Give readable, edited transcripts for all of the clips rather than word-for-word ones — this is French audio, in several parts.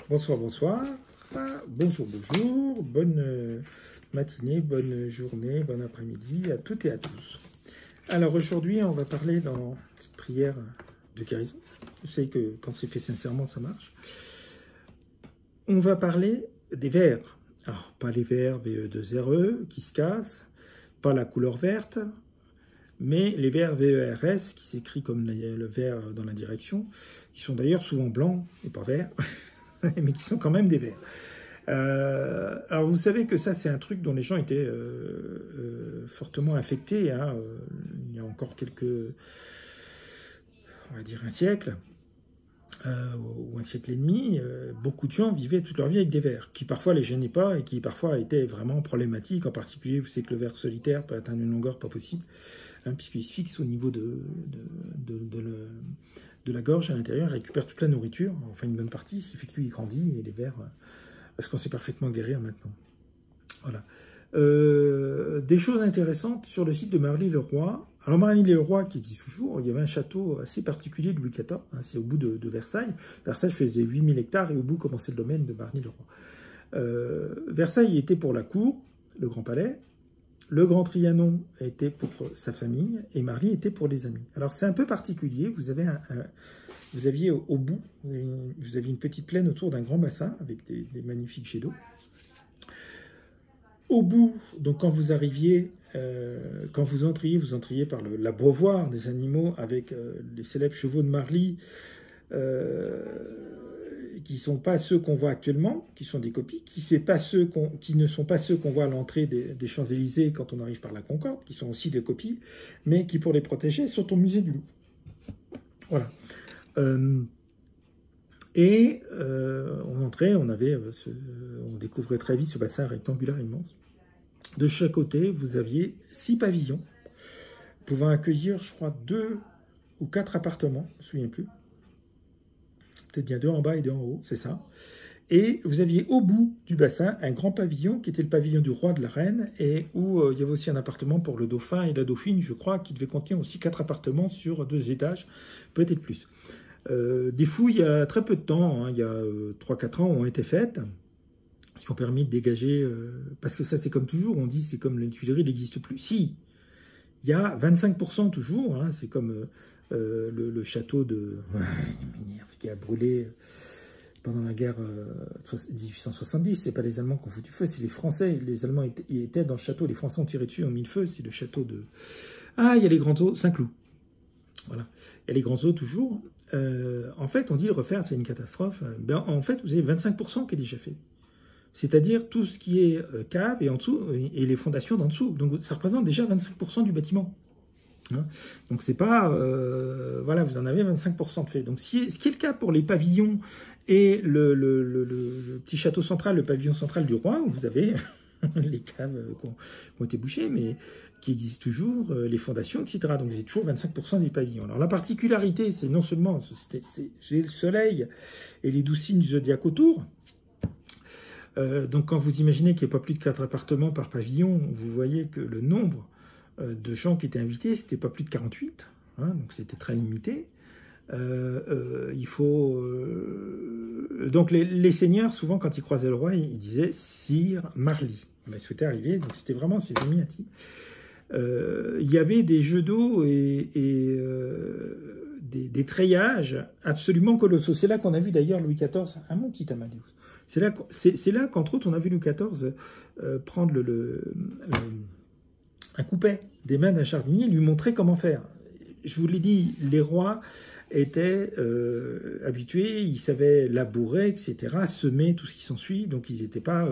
Bonsoir, bonsoir, bonjour, bonjour, bonne matinée, bonne journée, bon après-midi à toutes et à tous. Alors aujourd'hui, on va parler dans cette prière de guérison. Je sais que quand c'est fait sincèrement, ça marche. On va parler des vers. Alors, pas les vers VE2RE qui se cassent, pas la couleur verte, mais les vers VERS qui s'écrit comme le vert dans la direction, qui sont d'ailleurs souvent blancs et pas verts. Mais qui sont quand même des vers. Alors vous savez que ça c'est un truc dont les gens étaient fortement affectés, hein, il y a encore quelques, on va dire un siècle, ou un siècle et demi, beaucoup de gens vivaient toute leur vie avec des vers, qui parfois les gênaient pas et qui parfois étaient vraiment problématiques, en particulier vous savez que le ver solitaire peut atteindre une longueur pas possible, hein, puisqu'il se fixe au niveau de la gorge à l'intérieur, récupère toute la nourriture, enfin une bonne partie, ce qui fait que lui il grandit et les vers, parce qu'on sait parfaitement guérir maintenant. Voilà. Des choses intéressantes sur le site de Marly-le-Roi. Alors Marly-le-Roi qui existe toujours, il y avait un château assez particulier de Louis XIV, hein, c'est au bout de Versailles. Versailles faisait 8000 hectares et au bout commençait le domaine de Marly-le-Roi. Versailles était pour la cour, le Grand Palais. Le Grand Trianon était pour sa famille et Marly était pour les amis. Alors c'est un peu particulier, vous aviez au bout, vous aviez une petite plaine autour d'un grand bassin avec des magnifiques jets d'eau. Au bout, donc quand vous arriviez, quand vous entriez par l'abreuvoir des animaux avec les célèbres chevaux de Marly, qui ne sont pas ceux qu'on voit actuellement, qui sont des copies, qui ne sont pas ceux qu'on voit à l'entrée des Champs-Élysées quand on arrive par la Concorde, qui sont aussi des copies, mais qui, pour les protéger, sont au musée du Louvre. Voilà. On entrait, on découvrait très vite ce bassin rectangulaire immense. De chaque côté, vous aviez 6 pavillons, pouvant accueillir, je crois, 2 ou 4 appartements, je ne me souviens plus. Peut-être bien 2 en bas et 2 en haut, c'est ça. Et vous aviez au bout du bassin un grand pavillon qui était le pavillon du roi, de la reine, et où il y avait aussi un appartement pour le dauphin et la dauphine, je crois, qui devait contenir aussi 4 appartements sur 2 étages, peut-être plus. Des fouilles, il y a très peu de temps, hein, il y a 3-4 ans, ont été faites, qui ont permis de dégager, parce que ça c'est comme toujours, on dit c'est comme les Tuileries, il n'existe plus. Si, il y a 25% toujours, hein, c'est comme le château de qui a brûlé pendant la guerre 1870, c'est pas les Allemands qui ont foutu feu, c'est les Français. Les Allemands étaient dans le château, les Français ont tiré dessus, ont mis le feu, c'est le château de... Ah, il y a les Grands Eaux, Saint-Cloud. Voilà, il y a les Grands Eaux toujours. En fait, on dit le refaire, c'est une catastrophe. Ben, en fait, vous avez 25% qui est déjà fait. C'est-à-dire tout ce qui est cave et en dessous, et les fondations d'en dessous. Donc ça représente déjà 25% du bâtiment. Hein, donc c'est pas... voilà, vous en avez 25% de fait. Donc ce qui est le cas pour les pavillons et le petit château central, le pavillon central du roi, où vous avez les caves qui ont été bouchées, mais qui existent toujours, les fondations, etc. Donc c'est toujours 25% des pavillons. Alors la particularité, c'est non seulement j'ai le soleil et les 12 signes du zodiaque autour. Donc quand vous imaginez qu'il n'y a pas plus de 4 appartements par pavillon, vous voyez que le nombre de gens qui étaient invités, c'était pas plus de 48, hein, donc c'était très limité. Il faut donc les seigneurs, souvent quand ils croisaient le roi, ils disaient Sire Marly. Ils souhaitaient arriver, donc c'était vraiment ses amis intimes. Il y avait des jeux d'eau et des treillages absolument colossaux. C'est là qu'on a vu d'ailleurs Louis XIV, mon petit Amadeus. C'est là qu'entre autres on a vu Louis XIV prendre un coupet des mains d'un jardinier et lui montrer comment faire. Je vous l'ai dit, les rois étaient habitués, ils savaient labourer, etc., semer, tout ce qui s'ensuit, donc ils n'étaient pas,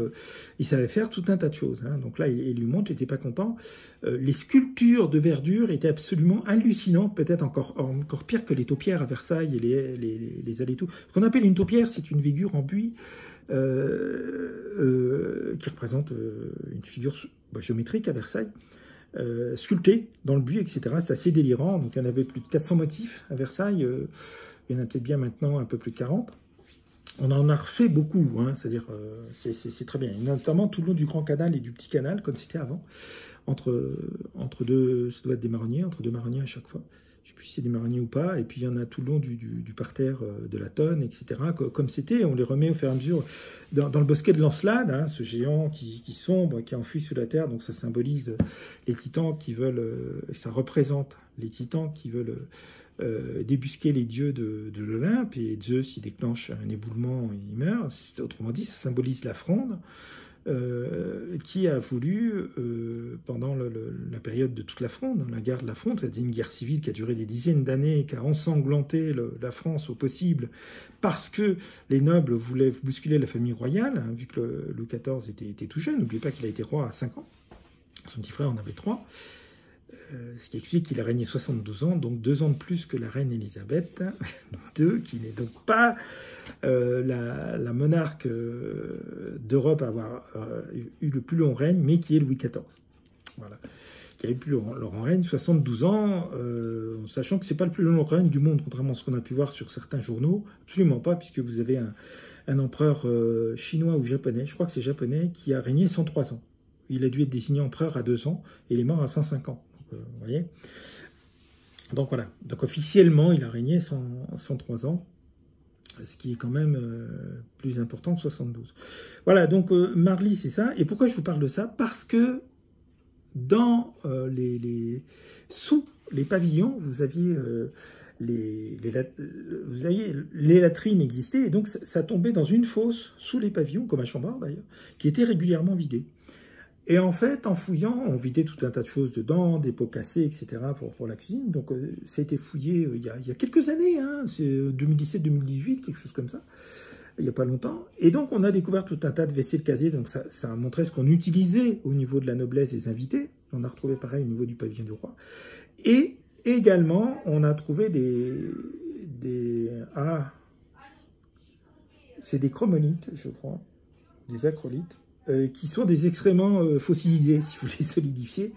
ils savaient faire tout un tas de choses. Hein. Donc là, il lui montre, il n'était pas content. Les sculptures de verdure étaient absolument hallucinantes, peut-être encore pire que les taupières à Versailles et les allées-tout. Ce qu'on appelle une taupière, c'est une figure en buis qui représente une figure géométrique à Versailles. Sculpté dans le buis, etc. C'est assez délirant. Donc il y en avait plus de 400 motifs à Versailles. Il y en a peut-être bien maintenant un peu plus de 40. On en a refait beaucoup, hein, c'est-à-dire c'est très bien. Notamment tout le long du Grand Canal et du Petit Canal, comme c'était avant, entre deux, ça doit être des marronniers, entre deux marronniers à chaque fois. Je ne sais plus si c'est des marronniers ou pas. Et puis il y en a tout le long du parterre de la Tonne, etc. Comme c'était, on les remet au fur et à mesure dans le bosquet de Lancelade, hein, ce géant qui sombre, qui enfuit sous la terre. Donc ça symbolise les titans qui veulent, ça représente les titans qui veulent débusquer les dieux de l'Olympe. Et Zeus, il déclenche un éboulement et il meurt. Autrement dit, ça symbolise la fronde. Qui a voulu, pendant la période de toute la Fronde, la guerre de la Fronde, c'était une guerre civile qui a duré des dizaines d'années, qui a ensanglanté la France au possible, parce que les nobles voulaient bousculer la famille royale, hein, vu que Louis XIV était tout jeune. N'oubliez pas qu'il a été roi à 5 ans, son petit frère en avait 3, ce qui explique qu'il a régné 72 ans, donc 2 ans de plus que la reine Elisabeth II, qui n'est donc pas la monarque d'Europe à avoir eu le plus long règne, mais qui est Louis XIV. Voilà. Qui a eu le plus long règne, 72 ans, sachant que ce n'est pas le plus long règne du monde, contrairement à ce qu'on a pu voir sur certains journaux. Absolument pas, puisque vous avez un empereur chinois ou japonais, je crois que c'est japonais, qui a régné 103 ans. Il a dû être désigné empereur à 2 ans, et il est mort à 105 ans. Donc, vous voyez. Donc voilà. Donc officiellement, il a régné 103 ans. Ce qui est quand même plus important que 72. Voilà, donc Marly, c'est ça. Et pourquoi je vous parle de ça? Parce que dans sous les pavillons, vous aviez les latrines existaient, et donc ça tombait dans une fosse sous les pavillons, comme à Chambord d'ailleurs, qui était régulièrement vidée. Et en fait, en fouillant, on vidait tout un tas de choses dedans, des pots cassés, etc. pour la cuisine. Donc, ça a été fouillé il y a quelques années, hein, c'est 2017-2018, quelque chose comme ça, il n'y a pas longtemps. Et donc, on a découvert tout un tas de vaisselle casée. Donc, ça a montré ce qu'on utilisait au niveau de la noblesse des invités. On a retrouvé pareil au niveau du pavillon du roi. Et également, on a trouvé c'est des chromolites, je crois, des acrolites. Qui sont des excréments fossilisés, si vous les solidifiez.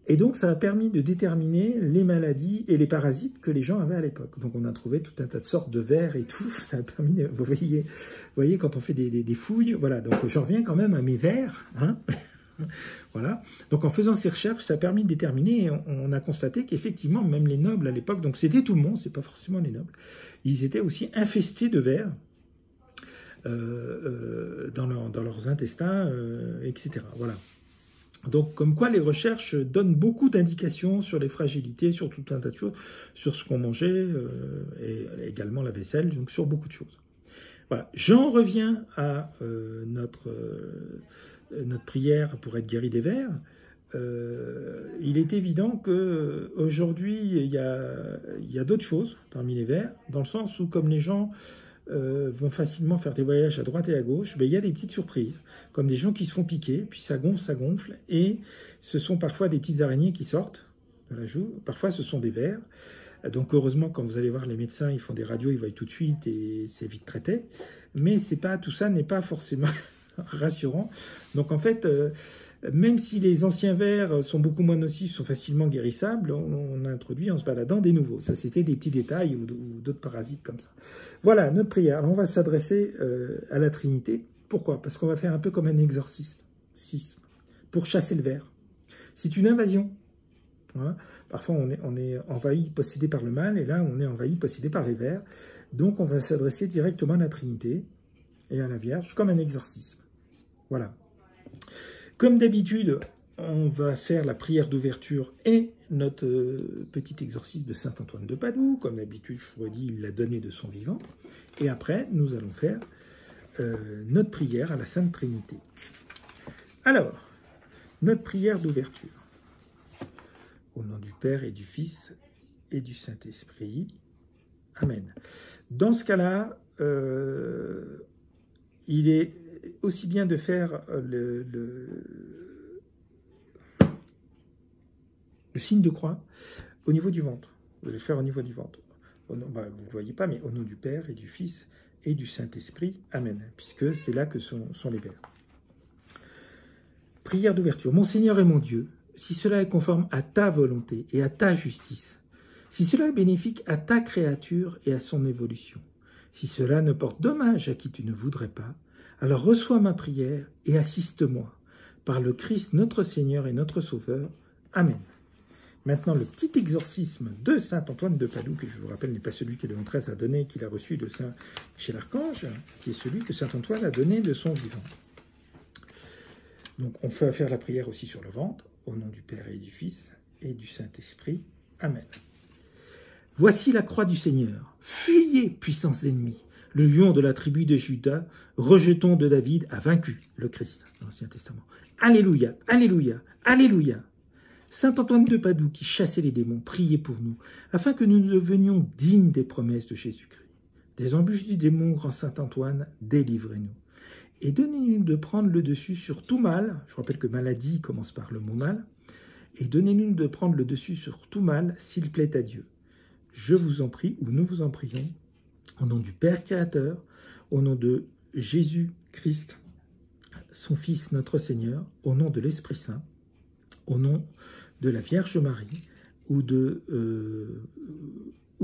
Et donc, ça a permis de déterminer les maladies et les parasites que les gens avaient à l'époque. Donc, on a trouvé tout un tas de sortes de vers et tout. Ça a permis, vous voyez quand on fait des fouilles, voilà. Donc, j'en reviens quand même à mes vers, hein. Voilà. Donc, en faisant ces recherches, ça a permis de déterminer, et on a constaté qu'effectivement, même les nobles à l'époque, donc c'était tout le monde, c'est pas forcément les nobles, ils étaient aussi infestés de vers. Dans leurs intestins, etc. Voilà. Donc, comme quoi les recherches donnent beaucoup d'indications sur les fragilités, sur tout un tas de choses, sur ce qu'on mangeait, et également la vaisselle, donc sur beaucoup de choses. Voilà. J'en reviens à notre prière pour être guéri des vers. Il est évident qu'aujourd'hui, il y a d'autres choses parmi les vers, dans le sens où, comme les gens vont facilement faire des voyages à droite et à gauche, il y a des petites surprises, comme des gens qui se font piquer, puis ça gonfle, et ce sont parfois des petites araignées qui sortent de la joue, parfois ce sont des vers. Donc heureusement, quand vous allez voir les médecins, ils font des radios, ils voient tout de suite et c'est vite traité, mais tout ça n'est pas forcément rassurant. Donc en fait, Même si les anciens vers sont beaucoup moins nocifs, sont facilement guérissables, on a introduit en se baladant des nouveaux. Ça, c'était des petits détails ou d'autres parasites comme ça. Voilà, notre prière. Alors, on va s'adresser à la Trinité. Pourquoi? Parce qu'on va faire un peu comme un exorcisme, pour chasser le ver. C'est une invasion. Voilà. Parfois, on est envahi, possédé par le mal, et là, on est envahi, possédé par les vers. Donc, on va s'adresser directement à la Trinité et à la Vierge, comme un exorcisme. Voilà. Comme d'habitude, on va faire la prière d'ouverture et notre petit exorcisme de saint Antoine de Padoue. Comme d'habitude, je vous ai dit, il l'a donné de son vivant. Et après, nous allons faire notre prière à la Sainte Trinité. Alors, notre prière d'ouverture. Au nom du Père et du Fils et du Saint-Esprit. Amen. Dans ce cas-là, il est aussi bien de faire le signe de croix au niveau du ventre. Vous allez le faire au niveau du ventre. Vous ne le voyez pas, mais au nom du Père et du Fils et du Saint-Esprit. Amen. Puisque c'est là que sont les vers. Prière d'ouverture. Mon Seigneur et mon Dieu, si cela est conforme à ta volonté et à ta justice, si cela est bénéfique à ta créature et à son évolution, si cela ne porte dommage à qui tu ne voudrais pas, alors reçois ma prière et assiste-moi, par le Christ notre Seigneur et notre Sauveur. Amen. Maintenant, le petit exorcisme de saint Antoine de Padoue, que je vous rappelle n'est pas celui que Léon XIII a donné, qu'il a reçu de saint Michel Archange, qui est celui que saint Antoine a donné de son vivant. Donc, on fait faire la prière aussi sur le ventre, au nom du Père et du Fils et du Saint-Esprit. Amen. Voici la croix du Seigneur. Fuyez, puissants ennemis. Le lion de la tribu de Juda, rejeton de David, a vaincu le Christ dans l'Ancien Testament. Alléluia, alléluia, alléluia. Saint Antoine de Padoue, qui chassait les démons, priez pour nous, afin que nous devenions dignes des promesses de Jésus-Christ. Des embûches du démon, grand Saint Antoine, délivrez-nous. Et donnez-nous de prendre le dessus sur tout mal, je rappelle que maladie commence par le mot mal, et donnez-nous de prendre le dessus sur tout mal, s'il plaît à Dieu. Je vous en prie, ou nous vous en prions, au nom du Père créateur, au nom de Jésus-Christ, son Fils, notre Seigneur, au nom de l'Esprit Saint, au nom de la Vierge Marie, ou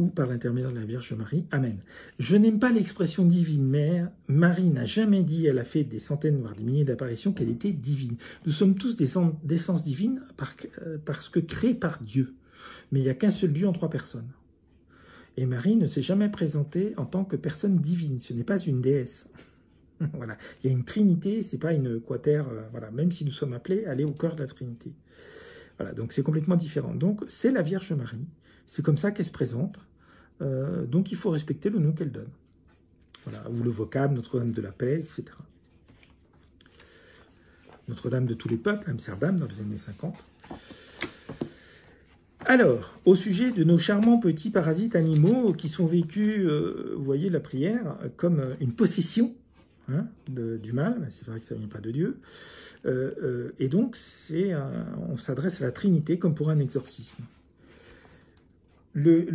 par l'intermédiaire de la Vierge Marie. Amen. Je n'aime pas l'expression divine mère. Marie n'a jamais dit, elle a fait des centaines, voire des milliers d'apparitions, qu'elle était divine. Nous sommes tous d'essence divine parce que créés par Dieu. Mais il n'y a qu'un seul Dieu en 3 personnes. Et Marie ne s'est jamais présentée en tant que personne divine. Ce n'est pas une déesse. Voilà. Il y a une trinité, ce n'est pas une quatère. Voilà. Même si nous sommes appelés à aller au cœur de la trinité. Voilà. Donc c'est complètement différent. Donc c'est la Vierge Marie. C'est comme ça qu'elle se présente. Donc il faut respecter le nom qu'elle donne. Voilà. Ou le vocable, Notre-Dame de la Paix, etc. Notre-Dame de tous les peuples, Amsterdam, dans les années 50. Alors, au sujet de nos charmants petits parasites animaux qui sont vécus, vous voyez, la prière, comme une possession hein, du mal, c'est vrai que ça ne vient pas de Dieu, et donc on s'adresse à la Trinité comme pour un exorcisme. Mais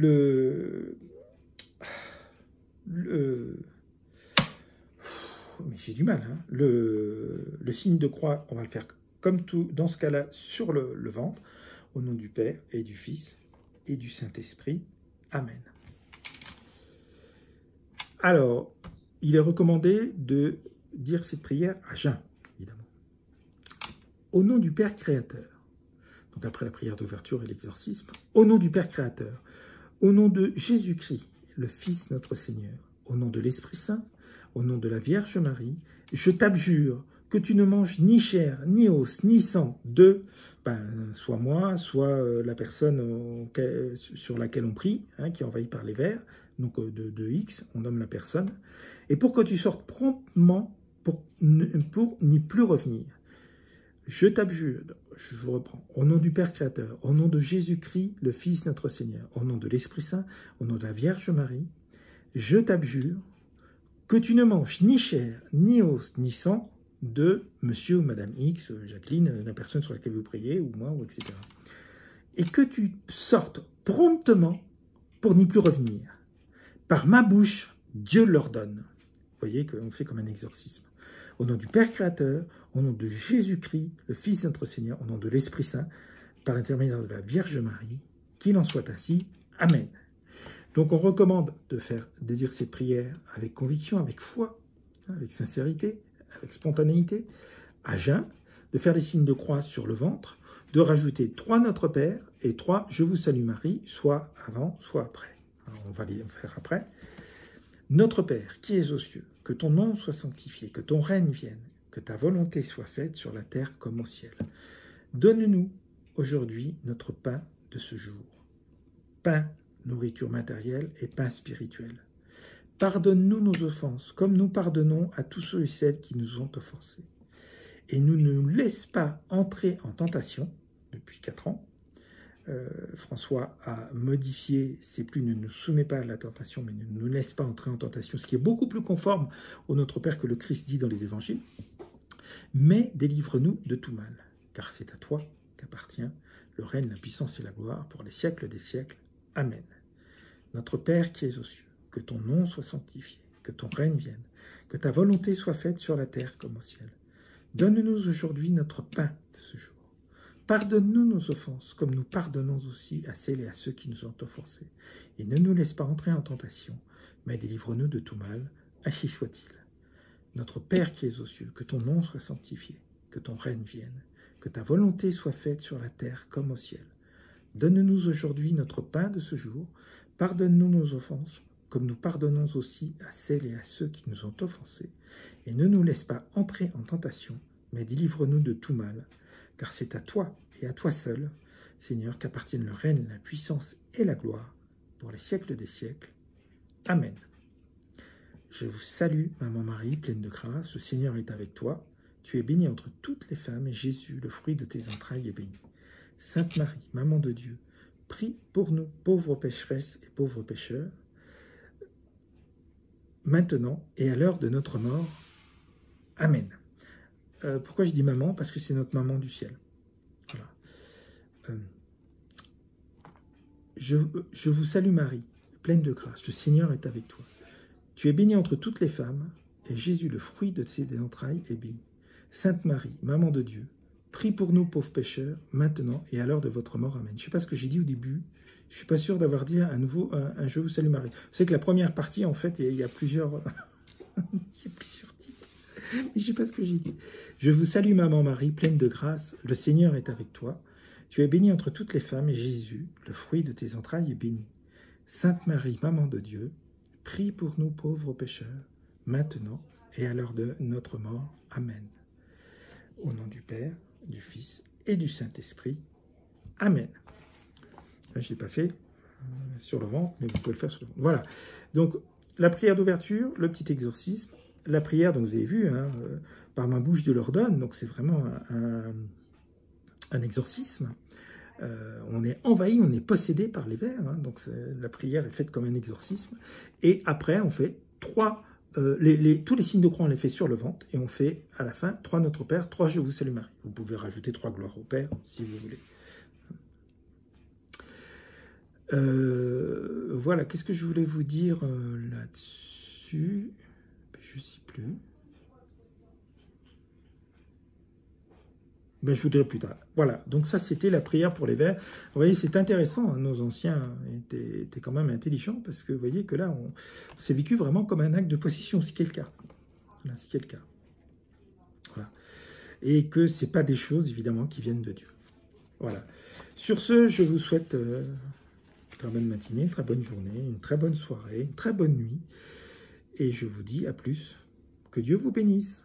j'ai du mal, hein. Le signe de croix, on va le faire comme tout, dans ce cas-là, sur le ventre, au nom du Père et du Fils et du Saint-Esprit. Amen. Alors, il est recommandé de dire cette prière à jeun, évidemment. Au nom du Père créateur, donc après la prière d'ouverture et l'exorcisme, au nom du Père créateur, au nom de Jésus-Christ, le Fils notre Seigneur, au nom de l'Esprit Saint, au nom de la Vierge Marie, je t'abjure que tu ne manges ni chair, ni os, ni sang de, soit moi, soit la personne sur laquelle on prie, hein, qui est envahie par les vers, donc de X, on nomme la personne, et pour que tu sortes promptement pour n'y plus revenir. Je t'abjure, je vous reprends, au nom du Père créateur, au nom de Jésus-Christ, le Fils notre Seigneur, au nom de l'Esprit Saint, au nom de la Vierge Marie, je t'abjure que tu ne manges ni chair, ni os, ni sang de monsieur ou madame X, Jacqueline, la personne sur laquelle vous priez, ou moi, ou etc. Et que tu sortes promptement pour n'y plus revenir. Par ma bouche, Dieu l'ordonne. Vous voyez qu'on fait comme un exorcisme. Au nom du Père créateur, au nom de Jésus-Christ, le Fils de notre Seigneur, au nom de l'Esprit Saint, par l'intermédiaire de la Vierge Marie, qu'il en soit ainsi. Amen. Donc on recommande de dire ces prières avec conviction, avec foi, avec sincérité, avec spontanéité, à jeun, de faire les signes de croix sur le ventre, de rajouter 3 Notre Père et 3 Je vous salue Marie, soit avant, soit après. Alors on va les faire après. Notre Père, qui es aux cieux, que ton nom soit sanctifié, que ton règne vienne, que ta volonté soit faite sur la terre comme au ciel. Donne-nous aujourd'hui notre pain de ce jour. Pain, nourriture matérielle, et pain spirituel. Pardonne-nous nos offenses, comme nous pardonnons à tous ceux et celles qui nous ont offensés. Et ne nous laisse pas entrer en tentation, depuis 4 ans. François a modifié, c'est plus ne nous soumet pas à la tentation, mais ne nous laisse pas entrer en tentation, ce qui est beaucoup plus conforme au Notre Père que le Christ dit dans les évangiles. Mais délivre-nous de tout mal, car c'est à toi qu'appartient le règne, la puissance et la gloire pour les siècles des siècles. Amen. Notre Père qui es aux cieux, que ton nom soit sanctifié, que ton règne vienne, que ta volonté soit faite sur la terre comme au ciel. Donne-nous aujourd'hui notre pain de ce jour. Pardonne-nous nos offenses, comme nous pardonnons aussi à celles et à ceux qui nous ont offensés. Et ne nous laisse pas entrer en tentation, mais délivre-nous de tout mal, ainsi soit-il. Notre Père qui es aux cieux, que ton nom soit sanctifié, que ton règne vienne, que ta volonté soit faite sur la terre comme au ciel. Donne-nous aujourd'hui notre pain de ce jour. Pardonne-nous nos offenses, comme nous pardonnons aussi à celles et à ceux qui nous ont offensés. Et ne nous laisse pas entrer en tentation, mais délivre-nous de tout mal. Car c'est à toi et à toi seul, Seigneur, qu'appartiennent le règne, la puissance et la gloire, pour les siècles des siècles. Amen. Je vous salue, Maman Marie, pleine de grâce, le Seigneur est avec toi. Tu es bénie entre toutes les femmes, et Jésus, le fruit de tes entrailles, est béni. Sainte Marie, Maman de Dieu, prie pour nous, pauvres pécheresses et pauvres pécheurs, maintenant et à l'heure de notre mort. Amen. Pourquoi je dis maman? Parce que c'est notre maman du ciel. Voilà. Je vous salue Marie, pleine de grâce, le Seigneur est avec toi. Tu es bénie entre toutes les femmes, et Jésus, le fruit de tes entrailles, est béni. Sainte Marie, Maman de Dieu, prie pour nous pauvres pécheurs, maintenant et à l'heure de votre mort. Amen. Je ne sais pas ce que j'ai dit au début. Je ne suis pas sûr d'avoir dit à nouveau un Je vous salue Marie. Vous savez que la première partie, en fait, il y a plusieurs... il y a plusieurs types. Mais je ne sais pas ce que j'ai dit. Je vous salue, Maman Marie, pleine de grâce. Le Seigneur est avec toi. Tu es bénie entre toutes les femmes, et Jésus, le fruit de tes entrailles, est béni. Sainte Marie, Maman de Dieu, prie pour nous pauvres pécheurs, maintenant et à l'heure de notre mort. Amen. Au nom du Père, du Fils et du Saint-Esprit. Amen. Je ne l'ai pas fait sur le ventre, mais vous pouvez le faire sur le ventre. Voilà. Donc, la prière d'ouverture, le petit exorcisme, la prière, donc vous avez vu, hein, par ma bouche Dieu leur donne, donc c'est vraiment un exorcisme. On est envahi, on est possédé par les vers, hein, donc la prière est faite comme un exorcisme. Et après, on fait tous les signes de croix, on les fait sur le ventre, et on fait à la fin 3 Notre Père, 3 Je vous salue Marie. Vous pouvez rajouter 3 Gloires au Père, si vous voulez. Voilà, qu'est-ce que je voulais vous dire là-dessus? Je ne sais plus. Ben, je vous dirai plus tard. Voilà, donc ça c'était la prière pour les vers. Vous voyez, c'est intéressant, hein, nos anciens étaient quand même intelligents, parce que vous voyez que là, on s'est vécu vraiment comme un acte de possession, ce qui est le cas. Voilà, ce qui est le cas. Voilà. Et que ce n'est pas des choses, évidemment, qui viennent de Dieu. Voilà. Sur ce, je vous souhaite une très bonne matinée, une très bonne journée, une très bonne soirée, une très bonne nuit. Et je vous dis à plus. Que Dieu vous bénisse.